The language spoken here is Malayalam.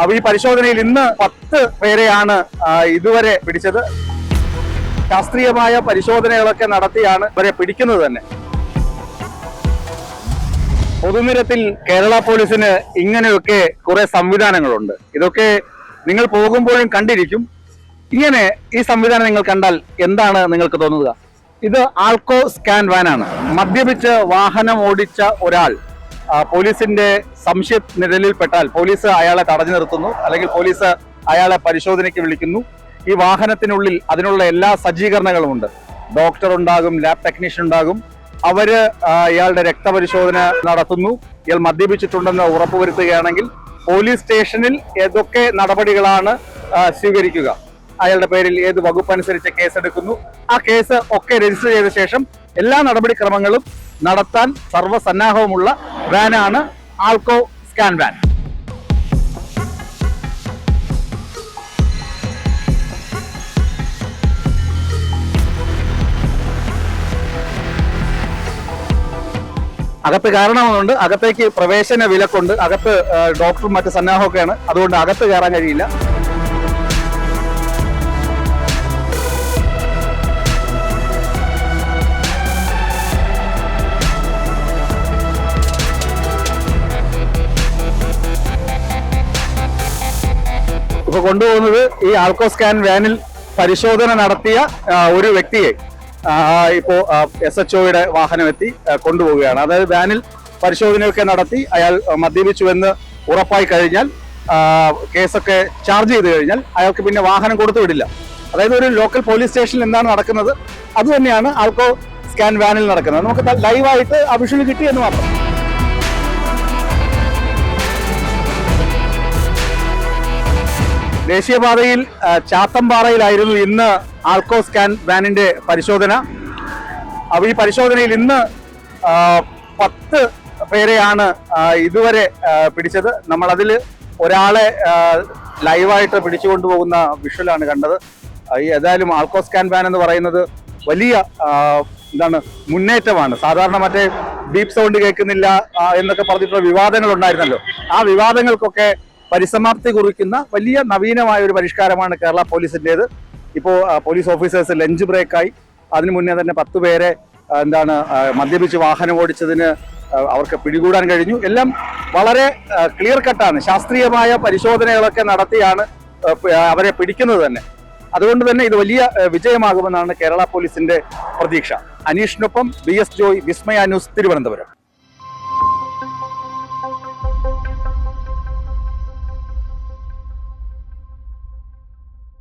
അപ്പോൾ ഈ പരിശോധനയിൽ ഇന്ന് 10 പേരെയാണ് ഇതുവരെ പിടിച്ചത്. ശാസ്ത്രീയമായ പരിശോധനകളൊക്കെ നടത്തിയാണ് ഇവരെ പിടിക്കുന്നത് തന്നെ. പൊതുനിരത്തിൽ കേരള പോലീസിന് ഇങ്ങനെയൊക്കെ കുറെ സംവിധാനങ്ങളുണ്ട്. ഇതൊക്കെ നിങ്ങൾ പോകുമ്പോഴും കണ്ടിരിക്കും. ഇങ്ങനെ ഈ സംവിധാനം നിങ്ങൾ കണ്ടാൽ എന്താണ് നിങ്ങൾക്ക് തോന്നുക? ഇത് ആൾക്കോ സ്കാൻ വാനാണ്. മദ്യപിച്ച് വാഹനം ഓടിച്ച ഒരാൾ പോലീസിന്റെ സംശയ നിഴലിൽപ്പെട്ടാൽ പോലീസ് അയാളെ തടഞ്ഞു നിർത്തുന്നു, അല്ലെങ്കിൽ പോലീസ് അയാളെ പരിശോധനയ്ക്ക് വിളിക്കുന്നു. ഈ വാഹനത്തിനുള്ളിൽ അതിനുള്ള എല്ലാ സജ്ജീകരണങ്ങളും ഉണ്ട്. ഡോക്ടർ ഉണ്ടാകും, ലാബ് ടെക്നീഷ്യൻ ഉണ്ടാകും. അവര് ഇയാളുടെ രക്തപരിശോധന നടത്തുന്നു. ഇയാൾ മദ്യപിച്ചിട്ടുണ്ടെന്ന് ഉറപ്പുവരുത്തുകയാണെങ്കിൽ പോലീസ് സ്റ്റേഷനിൽ ഏതൊക്കെ നടപടികളാണ് സ്വീകരിക്കുക, അയാളുടെ പേരിൽ ഏത് വകുപ്പ് അനുസരിച്ച് കേസെടുക്കുന്നു, ആ കേസ് ഒക്കെ രജിസ്റ്റർ ചെയ്ത ശേഷം എല്ലാ നടപടിക്രമങ്ങളും നടത്താൻ സർവ്വസന്നാഹവുമുള്ള വാനാണ് ആൾക്കോ സ്കാൻ വാൻ. അകത്ത് കാരണമുണ്ട്, അകത്തേക്ക് പ്രവേശന വിലക്കുണ്ട്. അകത്ത് ഡോക്ടറും മറ്റ് സന്നാഹമൊക്കെയാണ്, അതുകൊണ്ട് അകത്ത് കയറാൻ കഴിയില്ല. ഇപ്പൊ കൊണ്ടുപോകുന്നത് ഈ ആൾക്കോ സ്കാൻ വാനിൽ പരിശോധന നടത്തിയ ഒരു വ്യക്തിയെ ഇപ്പോ SHOയുടെ വാഹനം എത്തി കൊണ്ടുപോവുകയാണ്. അതായത് വാനിൽ പരിശോധനയൊക്കെ നടത്തി അയാൾ മദ്യപിച്ചുവെന്ന് ഉറപ്പായി കഴിഞ്ഞാൽ, കേസൊക്കെ ചാർജ് ചെയ്ത് കഴിഞ്ഞാൽ അയാൾക്ക് പിന്നെ വാഹനം കൊടുത്തു വിടില്ല. അതായത് ഒരു ലോക്കൽ പോലീസ് സ്റ്റേഷനിൽ എന്താണ് നടക്കുന്നത് അത് തന്നെയാണ് ആൾക്കോ സ്കാൻ വാനിൽ നടക്കുന്നത്. നമുക്ക് ലൈവായിട്ട് ആ വിഷ്വൽ കിട്ടിയെന്ന് മാത്രം. ദേശീയപാതയിൽ ചാത്തമ്പാറയിലായിരുന്നു ഇന്ന് ആൾക്കോ സ്കാൻ വാനിന്റെ പരിശോധന. അപ്പോൾ ഈ പരിശോധനയിൽ ഇന്ന് 10 പേരെയാണ് ഇതുവരെ പിടിച്ചത്. നമ്മളതിൽ ഒരാളെ ലൈവായിട്ട് പിടിച്ചുകൊണ്ടുപോകുന്ന വിഷ്വലാണ് കണ്ടത്. ഏതായാലും ആൾക്കോ സ്കാൻ വാൻ എന്ന് പറയുന്നത് വലിയ മുന്നേറ്റമാണ്. സാധാരണ മറ്റേ ബീപ്പ് സൗണ്ട് കേൾക്കുന്നില്ല എന്നൊക്കെ പറഞ്ഞിട്ടുള്ള വിവാദങ്ങൾ ഉണ്ടായിരുന്നല്ലോ. ആ വിവാദങ്ങൾക്കൊക്കെ പരിസമാപ്തി കുറിക്കുന്ന വലിയ നവീനമായ ഒരു പരിഷ്കാരമാണ് കേരള പോലീസിൻ്റെത്. ഇപ്പോൾ പോലീസ് ഓഫീസേഴ്സ് ലഞ്ച് ബ്രേക്കായി. അതിനു മുന്നേ തന്നെ 10 പേരെ മദ്യപിച്ച് വാഹനം ഓടിച്ചതിന് അവർക്ക് പിടികൂടാൻ കഴിഞ്ഞു. എല്ലാം വളരെ ക്ലിയർ കട്ടാണ്. ശാസ്ത്രീയമായ പരിശോധനകളൊക്കെ നടത്തിയാണ് അവരെ പിടിക്കുന്നത് തന്നെ. അതുകൊണ്ട് തന്നെ ഇത് വലിയ വിജയമാകുമെന്നാണ് കേരള പോലീസിന്റെ പ്രതീക്ഷ. അനീഷിനൊപ്പം BS ജോയ്, വിസ്മയ ന്യൂസ്, തിരുവനന്തപുരം.